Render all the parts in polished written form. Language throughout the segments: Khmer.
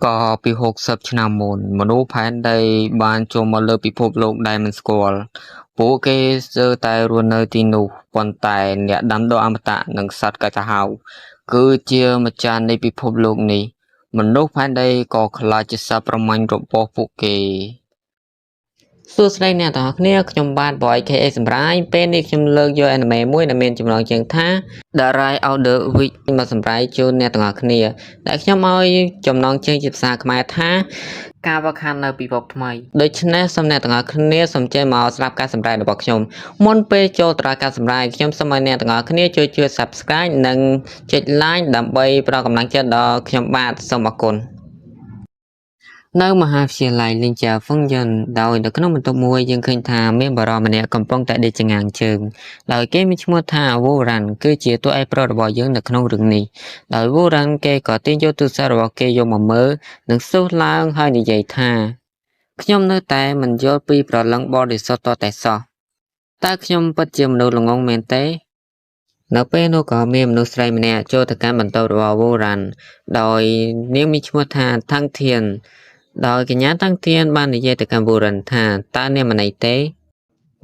ก็ปี60ឆ្នាំមុនមនុស្សផែនដីបានចូលមកលើពិភពលោកដែលមិនស្គាល់ពួកគេស្ទើរតែរស់នៅទីនោះប៉ុន្តែអ្នកដាំដុះអមតៈនិងសត្វកាចសាហាវគឺជាម្ចាស់នៃពិភពលោកនេះមនុស្សផែនដីក៏ខ្លាចជាសត្វប្រមាញ់របស់ពួកគេសួស្តីអ្នកទាំងអស់គ្នាខ្ញុំបាទ Boy KA សម្រាប់ពេលនេះខ្ញុំលើកយក anime មួយដែលមានចំណងជើងថា The Rise of the Witch មកសម្រាប់ជូនអ្នកទាំងអស់គ្នាដែលខ្ញុំឲ្យចំណងជើងជាភាសាខ្មែរថាការវឹកហាត់នៅពិភពថ្មីដូច្នេះសូមអ្នកទាំងអស់គ្នាសូមចេញមកស្ដាប់ការសម្ដែងរបស់ខ្ញុំមុនពេលចូលទៅដល់ការសម្ដែងខ្ញុំសូមឲ្យអ្នកទាំងអស់គ្នាជួយ Subscribe និងចុច Like ដើម្បីផ្ដល់កម្លាំងចិត្តដល់ខ្ញុំបាទសូមអរគុណនៅមហាវិទ្យាល័យលីងជាហ្វឹងយិនដោយនៅក្នុងបន្ទប់មួយយើងឃើញថាមានបារម្ភម្នាក់កំពុងតែដេកចងាងជើងដោយគេមានឈ្មោះថាវូរ៉ាន់គឺជាតួឯកប្រុសរបស់យើងនៅក្នុងរឿងនេះដោយវូរ៉ាន់គេក៏ទាញយកទូរស័ព្ទរបស់គេយកមកមើលនិងស៊ូសឡើងហើយនិយាយថាខ្ញុំនៅតែមិនយល់ពីប្រលឹងបរិសុទ្ធតតែសោះតើខ្ញុំពិតជាមនុស្សល្ងងមែនទេនៅពេលនោះក៏មានមនុស្សស្រីម្នាក់ចូលទៅកាន់បន្ទប់របស់វូរ៉ាន់ដោយនាងមានឈ្មោះថាថាំងធៀនដោយកញ្ញាតាំងធានបាននិយាយទៅកាន់វូរ៉ាន់ថាតើអ្នកមិនអីទេ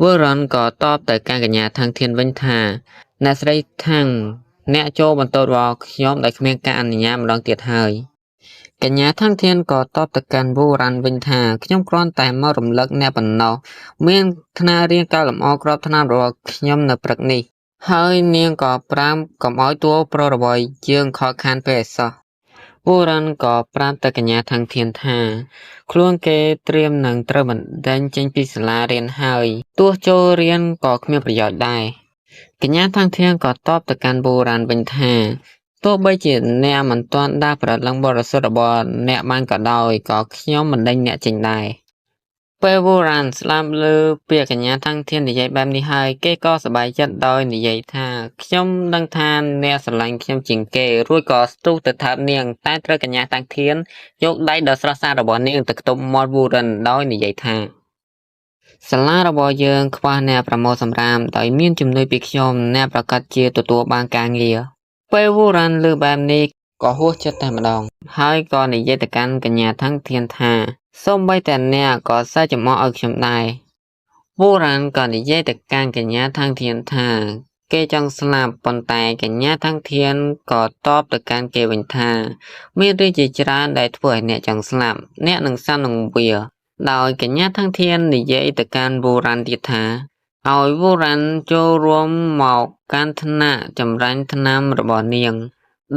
វូរ៉ាន់ក៏តបទៅកាន់កញ្ញាតាំងធានវិញថាអ្នកស្រីថាំងអ្នកចូលបន្ទប់របស់ខ្ញុំដោយគ្មានការអនុញ្ញាតម្ដងទៀតហើយកញ្ញាតាំងធានក៏តបទៅកាន់វូរ៉ាន់វិញថាខ្ញុំគ្រាន់តែមករំលឹកអ្នកប៉ុណ្ណោះមានថ្នាលរៀងកៅលម្អក្របថ្នាលរបស់ខ្ញុំនៅព្រឹកនេះហើយនាងក៏ប្រាំកុំឲ្យតួប្រុសរបស់យើងខកខានពេកឯសោះវូរ៉ាន់ក៏ប្រាប់ទៅកញ្ញាតាំងធានថាខ្លួនគេត្រៀមនឹងត្រូវបណ្ដេញចេញពីសាលារៀនហើយទោះចូលរៀនក៏គ្មានប្រយោជន៍ដែរកញ្ញាតាំងធានក៏តបទៅកាន់វូរ៉ាន់វិញថាទោះបីជាអ្នកមិនទាន់ដាស់ប្រលឹងបរិសុទ្ធរបស់អ្នកបានក៏ដោយក៏ខ្ញុំមិនដេញអ្នកចេញដែរពេលវូរ៉ាន់ស្លាប់លើពាក្យកញ្ញាតាំងធាននិយាយបែបនេះហើយគេក៏សប្បាយចិត្តដោយនិយាយថាខ្ញុំដឹងថាអ្នកស្រឡាញ់ខ្ញុំជាងគេរួចក៏ស្ទុះទៅថើបនាងតែត្រូវកញ្ញាតាំងធានយកដៃដ៏ស្រស់ស្អាតរបស់នាងទៅខ្ទប់មាត់វូរ៉ាន់ដោយនិយាយថាសាលារបស់យើងខ្វះអ្នកប្រមូលសម្រាមដោយមានជំនួយពីខ្ញុំអ្នកប្រកាសជាទទួលបានការងារពេលវូរ៉ាន់លើបែបនេះក៏ហួសចិត្តតែម្ដងហើយក៏និយាយទៅកាន់កញ្ញាតាំងធានថាសូម្បីតែអ្នកក៏សើចចំអកឲ្យខ្ញុំដែរវូរ៉ាន់ក៏និយាយទៅកាន់កញ្ញាតាំងធានថាគេចង់ស្លាប់ប៉ុន្តែកញ្ញាតាំងធានក៏តបទៅកាន់គេវិញថាមានរឿងជាច្រើនដែលធ្វើឲ្យអ្នកចង់ស្លាប់អ្នកនឹងសាំនឹងវាដោយកញ្ញាតាំងធាននិយាយទៅកាន់វូរ៉ាន់ទៀតថាឲ្យវូរ៉ាន់ចូលរួមមកកាន់ថ្នាក់ចម្រាញ់ថ្នាំរបស់នាង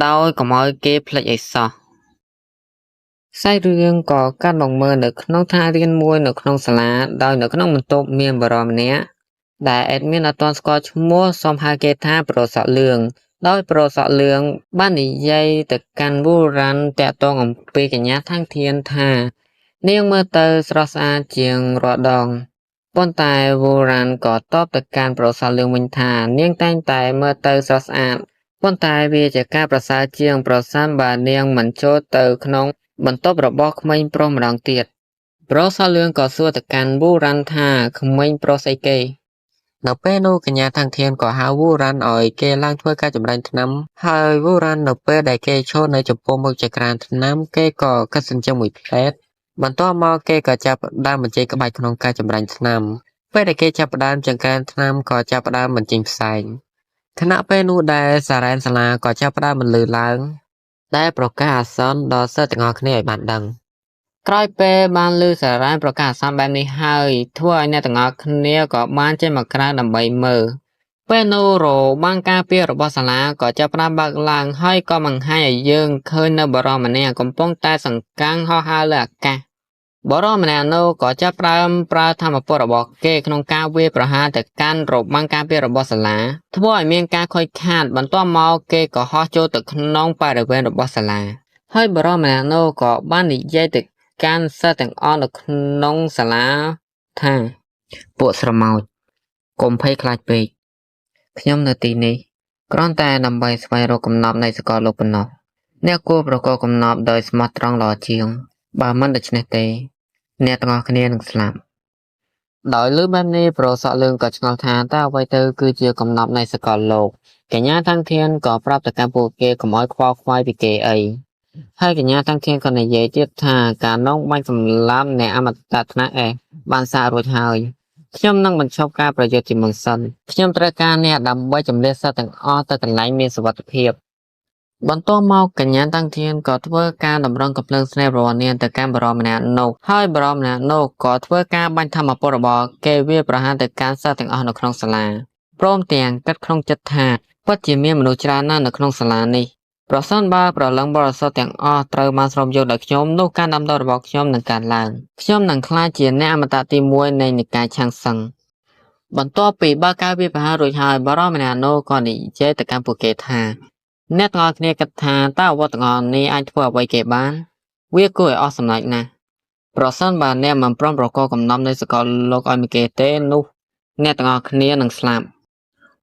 ដោយកុំឲ្យគេភ្លេចអីសោះសាច់រឿងក៏កាត់មកមើលនៅក្នុងថ្នាក់រៀនមួយនៅក្នុងសាលាដោយនៅក្នុងបន្ទប់មានបារម្ភម្នាក់ដែលអេដមីនអត់ទាន់ស្គាល់ឈ្មោះសូមហៅគេថាប្រុសសក់លឿងដោយប្រុសសក់លឿងបាននិយាយទៅកាន់វូរ៉ាន់តាក់ទងអំពីកញ្ញាតាំងធានថានាងមើលទៅស្រស់ស្អាតជាងរាល់ដងប៉ុន្តែវូរ៉ាន់ក៏តបទៅកាន់ប្រុសសក់លឿងវិញថានាងតែងតែមើលទៅស្រស់ស្អាតប៉ុន្តែវាជាការប្រសើរជាងប្រសិនបើនាងមិនចូលទៅក្នុងបន្ទប់របស់ក្មេងប្រុសម្ដងទៀតប្រុសសក់លឿងក៏សួរទៅកាន់វូរ៉ាន់ថាក្មេងប្រុសស្អីគេនៅពេលនោះកញ្ញាតាំងធានក៏ហៅវូរ៉ាន់ឲ្យគេឡើងធ្វើការចម្រាញ់ថ្នាំហើយវូរ៉ាន់នៅពេលដែលគេឈរនៅចំពោះមុខចក្រានថ្នាំគេក៏កាត់សិនជាមួយផ្លែតបន្ទាប់មកគេក៏ចាប់ផ្ដើមបញ្ចេញក្បាច់ក្នុងការចម្រាញ់ថ្នាំពេលដែលគេចាប់ផ្ដើមចង្កេះថ្នាំក៏ចាប់ផ្ដើមបញ្ចេញផ្សែងខណៈពេលនោះដែលសារ៉ែនសាលាក៏ចាប់ផ្ដើមបន្លឺឡើងដែលប្រកាសអាសន្នដល់សិស្សទាំងអស់គ្នាឲ្យបានដឹងក្រោយពេលបានលើសារ៉ានប្រកាសអាសន្នបែបនេះហើយធ្វើឲ្យអ្នកទាំងអស់គ្នាក៏បានចេញមកក្រៅដើម្បីមើលពេលនោះរបាំងការពាររបស់សាលាក៏ចាប់ផ្ដើមបើកឡើងហើយក៏បង្ហាញឲ្យយើងឃើញនៅបរិមម្នាក់កំពុងតែសង្កាំងហោះហើរលើអាកាសបរិមម្នាក់នោះក៏ចាប់ផ្ដើមប្រើធម្មពលរបស់គេក្នុងការវាយប្រហារទៅកាន់របាំងការពាររបស់សាលាធ្វើឲ្យមានការខូចខាតបន្ទាប់មកគេក៏ហោះចូលទៅក្នុងបរិវេណរបស់សាលាហើយបរិមម្នាក់នោះក៏បាននិយាយទៅកាន់សិស្សទាំងអស់នៅក្នុងសាលាថាពួកស្រមោចកុំភ័យខ្លាចពេកខ្ញុំនៅទីនេះគ្រាន់តែដើម្បីស្វែងរកកំណប់នៃសកលលោកប៉ុណ្ណោះអ្នកគួរប្រកបកំណប់ដោយស្មោះត្រង់ល្អជាងបើមិនដូច្នេះទេអ្នកទាំងអស់គ្នានឹងស្លាប់ ដោយលើបែបនេះប្រសក់លឿងក៏ឆ្ងល់ថាតើអ្វីទៅគឺជាកំណត់នៃសកលលោកកញ្ញាทั้งធានក៏ប្រាប់ទៅកាន់ពួកគេកុំឲ្យខ្វល់ខ្វាយពីគេអីហើយកញ្ញាทั้งធានក៏និយាយទៀតថាការនងបាញ់សម្លាប់អ្នកអមតៈថ្នាក់បានសាករួចហើយខ្ញុំនឹងបញ្ឈប់ការប្រយុទ្ធជាមុនសិនខ្ញុំត្រូវការអ្នកដើម្បីចម្លៀសសត្វទាំងអស់ទៅកន្លែងមានសុវត្ថិភាពបន្ទាប់មកកញ្ញាតាំងធានក៏ធ្វើការតម្រង់កំភ្លើងស្នេហ៍របស់នាងទៅកាន់បរិមម្នាក់នោះហើយបរិមម្នាក់នោះក៏ធ្វើការបាញ់ធម្មពលរបស់គេវាប្រហារទៅកាន់សិស្សទាំងអស់នៅក្នុងសាលាព្រមទាំងគិតក្នុងចិត្តថាពិតជាមានមនុស្សច្រើនណាស់នៅក្នុងសាលានេះប្រសិនបើប្រលឹងបរិសុទ្ធទាំងអស់ត្រូវបានស្រូបយកដោយខ្ញុំនោះការដាំដុះរបស់ខ្ញុំនឹងកើនឡើងខ្ញុំនឹងក្លាយជាអ្នកអមតៈទី1នៃនិកាយឆាំងសឹងបន្ទាប់ពីបើកការវាប្រហាររួចហើយបរិមម្នាក់នោះក៏និយាយទៅកាន់ពួកគេថាអ្នកទាំងអស់គ្នាគិតថាតើអាវុធទាំងអស់នេះអាចធ្វើអ្វីគេបានវាគួរឲ្យអស់សំណើចណាស់ប្រសិនបើអ្នកមិនព្រមប្រកបកំណត់នៃសកលលោកឲ្យមានគេទេនោះអ្នកទាំងអស់គ្នានឹងស្លាប់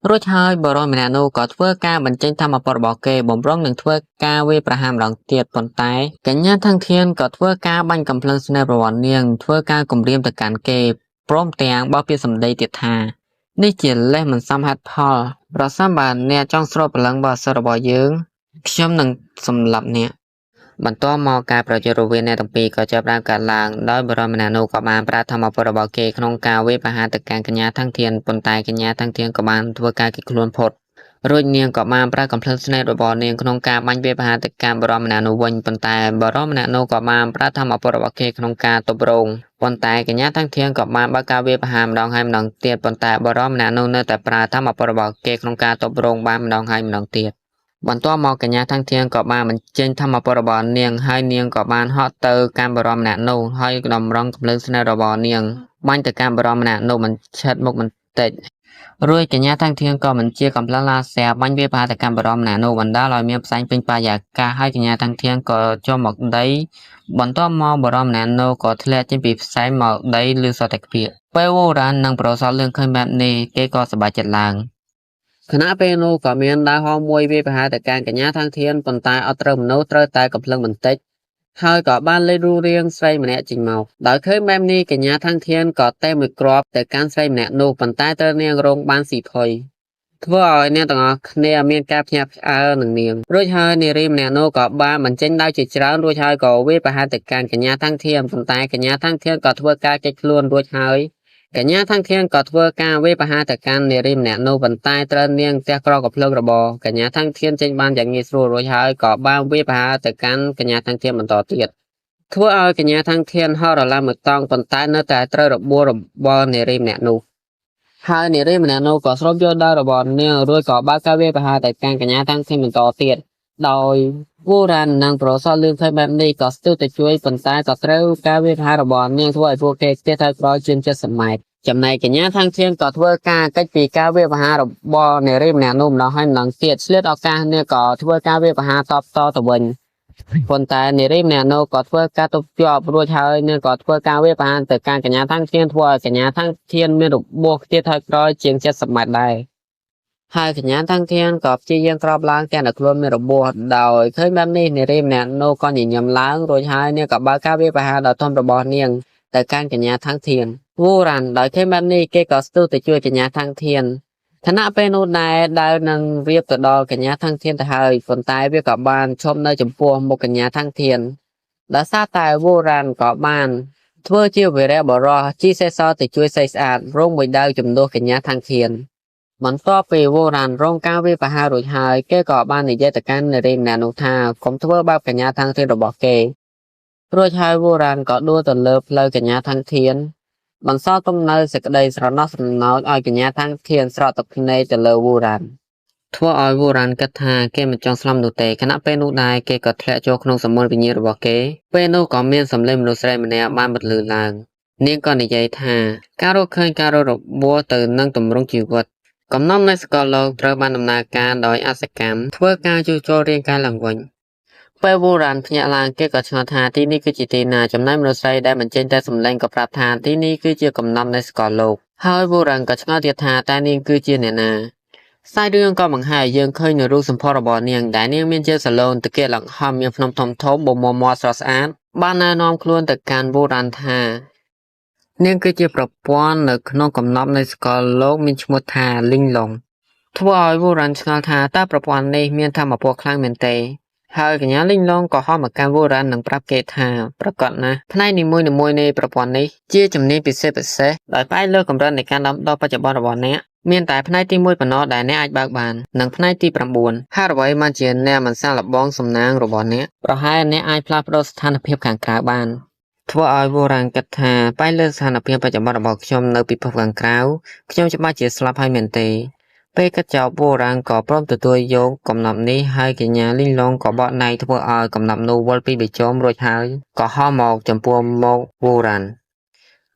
រួចហើយបរិមម្នាក់នោះក៏ធ្វើការបញ្ចេញធម្មពលរបស់គេបំរុងនឹងធ្វើការវាប្រហារម្ដងទៀតប៉ុន្តែកញ្ញាทั้งធានក៏ធ្វើការបាញ់កំភ្លើងស្នេហ៍របស់នាងធ្វើការគំរាមទៅកាន់គេព្រមទាំងបោះពាក្យសម្ដីទៀតថានេះជាលេសមិនសមហេតុផលប្រសិនបើអ្នកចង់ស្រូបព្រលឹងបរិសុទ្ធរបស់យើងខ្ញុំនឹងសម្លាប់អ្នកបន្ទាប់មកការប្រយុទ្ធរវាងអ្នកទាំងពីរក៏ចាប់ផ្ដើមកើតឡើងដោយបរិមម្នាក់នោះក៏បានប្រើធម្មពលរបស់គេក្នុងការវាយប្រហារទៅកាន់កញ្ញាทั้งធានប៉ុន្តែកញ្ញាทั้งធានក៏បានធ្វើការគេចខ្លួនផុតរួចនាងក៏បានប្រើកំភ្លើងស្នេហ៍របស់នាងក្នុងការបាញ់វាយប្រហារទៅកាន់បរិមម្នាក់នោះវិញប៉ុន្តែបរិមម្នាក់នោះក៏បានប្រើធម្មពលរបស់គេក្នុងការទប់រងប៉ុន្តែកញ្ញាทั้งធានក៏បានបើកការវាយប្រហារម្ដងហើយម្ដងទៀតប៉ុន្តែបរិមម្នាក់នោះនៅតែប្រើធម្មពលរបស់គេក្នុងការទប់រងបានម្ដងហើយម្ដងទៀតបន្ទាប់មកកញ្ញាทั้งធានក៏បានបញ្ចេញធម្មពលរបស់នាងហើយនាងក៏បានហត់ទៅកាន់បរិមម្នាក់នោះហើយតម្រង់កំភ្លើងស្នេហ៍របស់នាងបាញ់ទៅកាន់បរិមម្នាក់នោះមិនឆិតមុខបន្តិចរួចកញ្ញាทั้งធានក៏បញ្ជាកំភ្លើងឡាស៊ែរបាញ់វាប្រហារទៅកាន់បរិមម្នាក់នោះបណ្ដាលឲ្យមានផ្សែងពេញបរិយាកាសហើយកញ្ញាทั้งធានក៏ចុះមកដីបន្ទាប់មកបរិមម្នាក់នោះក៏ធ្លាក់ចេញពីផ្សែងមកដីឬសតតិភាពពេលវូរ៉ាននិងប្រសតលឿងឃើញបែបនេះគេក៏សប្បាយចិត្តឡើងខណៈពេលនោះក៏មានដាវហោមួយវាប្រហារទៅកាន់កញ្ញាทั้งធានប៉ុន្តែអត់ត្រូវមនុស្សត្រូវតែកំភ្លើងបន្តិចហើយក៏បានលេចរូបរាងស្រីម្នាក់ចេញមកដោយឃើញបែបនេះកញ្ញាทั้งធានក៏តេមួយគ្រាប់ទៅកាន់ស្រីម្នាក់នោះប៉ុន្តែត្រូវនាងរងបានស៊ីផុយធ្វើឲ្យអ្នកទាំងអស់គ្នាមានការភ្ញាក់ផ្អើលនឹងនាងរួចហើយនារីម្នាក់នោះក៏បានបញ្ចេញដាវជាច្រើនរួចហើយក៏វាប្រហារទៅកាន់កញ្ញាทั้งធានប៉ុន្តែកញ្ញាทั้งធានក៏ធ្វើការគេចខ្លួនរួចហើយកញ្ញាทั้งធានក៏ធ្វើការវាយប្រហារទៅកាន់នារីម្នាក់នោះប៉ុន្តែត្រូវនាងទះក្រកំភ្លើងរបស់កញ្ញាทั้งធានចេញបានយ៉ាងងាយស្រួលរួចហើយក៏បានវាយប្រហារទៅកាន់កញ្ញាทั้งធានបន្តទៀតធ្វើឲ្យកញ្ញាทั้งធានហោរឡើងមួយតង់ប៉ុន្តែនៅតែត្រូវរបួសរបស់នារីម្នាក់នោះហើយនារីម្នាក់នោះក៏ស្រូបយកដាវរបស់នាងរួចក៏បើកការវាយប្រហារទៅកាន់កញ្ញាทั้งធានបន្តទៀតដោយវូរ៉ាននិងប្រសតលឿងឃើញបែបនេះក៏ស្ទុះទៅជួយប៉ុន្តែក៏ត្រូវការវាយប្រហាររបស់នាងធ្វើឲ្យពួកគេស្ទះទៅក្រោយជាង70ម៉ែត្រចំណែកកញ្ញាทั้งធានក៏ធ្វើការកិច្ចពីការវាយប្រហាររបស់នារីម្នាក់នោះម្ដងហើយម្ដងទៀតឆ្លៀតឱកាសនាងក៏ធ្វើការវាយប្រហារតបតទៅវិញប៉ុន្តែនារីម្នាក់នោះក៏ធ្វើការទប់ជាប់រួចហើយនាងក៏ធ្វើការវាយប្រហារទៅកាន់កញ្ញាทั้งធានធ្វើឲ្យកញ្ញាทั้งធានមានរបួសខ្ទាតថយក្រោយជាង70ម៉ែត្រដែរហើយកញ្ញាทั้งធានក៏ព្យាយាមក្រោបឡើងទាំងតែខ្លួនមានរបួសដោយឃើញបែបនេះនារីម្នាក់នោះក៏ញញឹមឡើងរួចហើយនាងក៏បើកការវាយប្រហារដ៏ធំរបស់នាងទៅកាន់កញ្ញាทั้งធានវូរ៉ានដោយឃើញបែបនេះគេក៏ស្ទុះទៅជួយកញ្ញាทั้งធានខណៈពេលនោះដែរដែលនឹងរៀបទៅដល់កញ្ញាทั้งធានទៅហើយប៉ុន្តែវាក៏បានឈប់នៅចំពោះមុខកញ្ញាทั้งធានដោយសារតែវូរ៉ានក៏បានធ្វើជាវីរៈបរិសជីសេសទៅជួយសេះស្អាតរងមួយដាវជំនួសកញ្ញាทั้งធានបន្ទាប់ពីវូរ៉ានរងការវាយប្រហាររួចហើយគេក៏បាននិយាយទៅកាន់នារីម្នាក់នោះថាកុំធ្វើបាបកញ្ញាทั้งធានរបស់គេរួចហើយវូរ៉ានក៏ដួលទៅលើផ្លូវកញ្ញាทั้งធានបន្សល់ទុកនៅសេចក្តីស្រណោះស្រណោចឲ្យកញ្ញាทั้งធានស្រក់ទឹកភ្នែកទៅលើវូរ៉ានធ្វើឲ្យវូរ៉ានគិតថាគេមិនចង់ស្លាប់នោះទេខណៈពេលនោះដែរគេក៏ធ្លាក់ចូលក្នុងសមុទ្រវិញ្ញាណរបស់គេពេលនោះក៏មានសំឡេងមនុស្សស្រីម្នាក់បានបន្លឺឡើងនាងក៏និយាយថាការរកឃើញការរករបួសទៅនឹងទម្រង់ជីវិតកំណត់នៃសកលលោកត្រូវបានដំណើរការដោយអសកម្មធ្វើការជួសជុលរាងកាយឡើងវិញពេលវូរ៉ានភ្ញាក់ឡើងគេក៏ឆ្ងល់ថាទីនេះគឺជាទីណាចំណែកមនុស្សស្រីដែលបញ្ចេញតែសម្លេងក៏ប្រាប់ថាទីនេះគឺជាកំណត់នៃសកលលោកហើយវូរ៉ានក៏ឆ្ងល់ទៀតថាតើនាងគឺជាអ្នកណាខ្សែរឿងក៏បង្ហាញយើងឃើញនៅរូបសម្ផស្សរបស់នាងដែលនាងមានជាសាឡូនតាកែឡើងហំមានភ្នំធំៗបំមាត់ស្រស់ស្អាតបានណែនាំខ្លួនទៅកាន់វូរ៉ានថា នាងគឺជាប្រព័ន្ធនៅក្នុងកំណប់នៃសកលលោកមានឈ្មោះថាលីងឡុងធ្វើឲ្យវូរ៉ាន់ឆ្ងល់ថាតើប្រព័ន្ធនេះមានថាមពលខ្លាំងមែនទេហើយកញ្ញាលីងឡុងក៏ហៅមកកាន់វូរ៉ាន់និងប្រាប់គេថាប្រកាសណាស់ផ្នែកនីមួយៗនៃប្រព័ន្ធនេះជាជំនាញពិសេសដោយផ្អែកលើកម្រិតនៃការដាំដុះបច្ចុប្បន្នរបស់អ្នកមានតែផ្នែកទី1ប៉ុណ្ណោះដែលអ្នកអាចបើកបាននិងផ្នែកទី9ហើយអ្វីបានជាអ្នកមិនសាកល្បងសំណាងរបស់អ្នកប្រហែលអ្នកអាចផ្លាស់ប្ដូរស្ថានភាពខាងក្រៅបានធ្វើឲ្យវូរ៉ាន់គិតថាផ្អែកលើស្ថានភាពបច្ចុប្បន្នរបស់ខ្ញុំនៅពិភពខាងក្រៅខ្ញុំច្បាស់ជាស្លាប់ហើយមែនទេពេលគិតចោលវូរ៉ាន់ក៏ព្រមទទួលយកកំណត់នេះហើយកញ្ញាលីងឡុងក៏បកណៃធ្វើឲ្យកំណត់នោះវិលពីបេជោមរួចហើយក៏ហោះមកចំពោះមកវូរ៉ាន់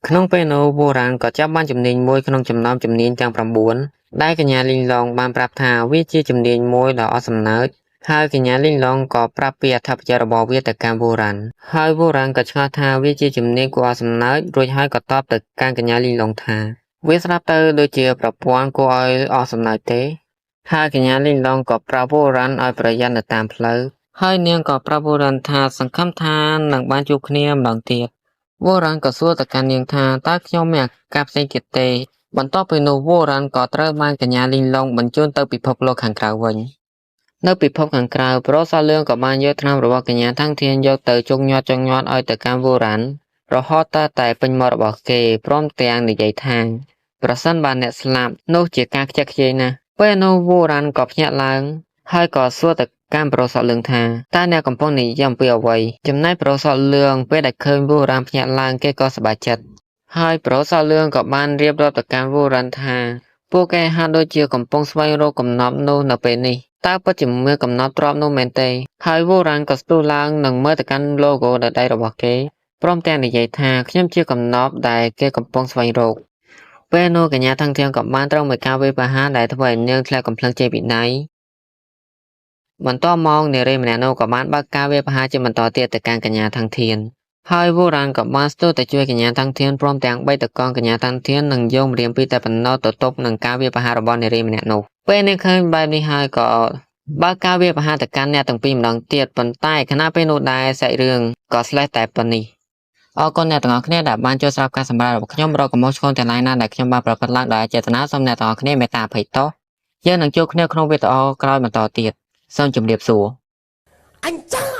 ក្នុងពេលនោះវូរ៉ាន់ក៏ចាប់បានជំនាញមួយក្នុងចំណោមជំនាញទាំង9ដែលកញ្ញាលីងឡុងបានប្រាប់ថាវាជាជំនាញមួយដ៏អស់សំណើចហើយកញ្ញាលីងឡុងក៏ប្រាប់ពីអត្ថប្រយោជន៍របស់វាទៅកាន់វូរ៉ាន់ហើយវូរ៉ាន់ក៏ឆ្ងល់ថាវាជាជំនាញគួរឲ្យសំណើចរួចហើយក៏តបទៅកាន់កញ្ញាលីងឡុងថាវាស្ដាប់ទៅដូចជាប្រព័ន្ធគួរឲ្យអស់សំណើចទេហើយកញ្ញាលីងឡុងក៏ប្រាប់វូរ៉ាន់ឲ្យប្រយ័ត្ននៅតាមផ្លូវហើយនាងក៏ប្រាប់វូរ៉ាន់ថាសង្ឃឹមថានឹងបានជួបគ្នាម្ដងទៀតវូរ៉ាន់ក៏សួរទៅកាន់នាងថាតើខ្ញុំមានអាការផ្សេងទៀតទេបន្ទាប់ពីនោះវូរ៉ាន់ក៏ត្រូវបានកញ្ញាលីងឡុងបញ្ជូនទៅពិភពលោកខាងក្រៅវិញនៅពិភពខាងក្រៅប្រុសសលឿងក៏បានយកថ្នាំរបស់កញ្ញាทั้ងធានយកទៅជុងញាត់ឲ្យទៅកាន់វូរ៉ាន់រហូតតែពេញមាត់របស់គេព្រមទាំងនិយាយថាប្រសិនបើអ្នកស្លាប់នោះជាការខ្ជិះខ្ជាយណាស់ពេលនោះវូរ៉ាន់ក៏ភ្ញាក់ឡើងហើយក៏សួរទៅកាន់ប្រុសសលឿងថាតើអ្នកកំពុងនិយាយអំពីអ្វីចំណែកប្រុសសលឿងពេលដែលឃើញវូរ៉ាន់ភ្ញាក់ឡើងគេក៏សប្បាយចិត្តហើយប្រុសសលឿងក៏បានរៀបរាប់ទៅកាន់វូរ៉ាន់ថាពួកគេហាក់ដូចជាកំពុងស្វែងរកកំណប់នោះនៅពេលនេះតើពិតជាមានកំណត់ទ្របនោះមែនទេហើយវូរ៉ាន់ក៏ស្ទុះឡើងនិងមើលទៅកាន់ logo ដៃរបស់គេព្រមទាំងនិយាយថាខ្ញុំជាកំណប់ដែលគេកំពុងស្វែងរកពេលនោះកញ្ញាទាំងក៏បានត្រូវមួយការវាយប្រហារដែលធ្វើឲ្យនាងធ្លាក់កំភ្លើងចេញពីដៃបន្ទាប់មកនារីម្នាក់នោះក៏បានបើកការវាយប្រហារជាបន្តទៀតទៅកាន់កញ្ញាទាំងធានហើយវូរ៉ាន់ក៏បានស្ទុះទៅជួយកញ្ញាទាំងធានព្រមទាំងបីតកងកញ្ញាទាំងធាននិងយកម្រាមពីតែប៉ុណ្ណោះទៅទប់នឹងការវាយប្រហាររបស់នារីម្នាក់នោះពេលនាងឃើញបែបនេះហើយក៏បើកការវាយប្រហារទៅកាន់អ្នកទាំងពីរម្ដងទៀតប៉ុន្តែខណៈពេលនោះដែរសាច់រឿងក៏ស្លេះតែប៉ុណ្នេះអរគុណអ្នកទាំងអស់គ្នាដែលបានចូលស្ដាប់ការសម្រាប់របស់ខ្ញុំរកកុំមកឆ្លងទាំងឡាយណាដែលខ្ញុំបានប្រកាសឡើងដោយចេតនាសូមអ្នកទាំងអស់គ្នាមេត្តាអភ័យទោសយើងនឹងជួបគ្នាក្នុងវីដេអូក្រោយបន្តទៀតសូមជម្រាបសួរអញ្ចឹង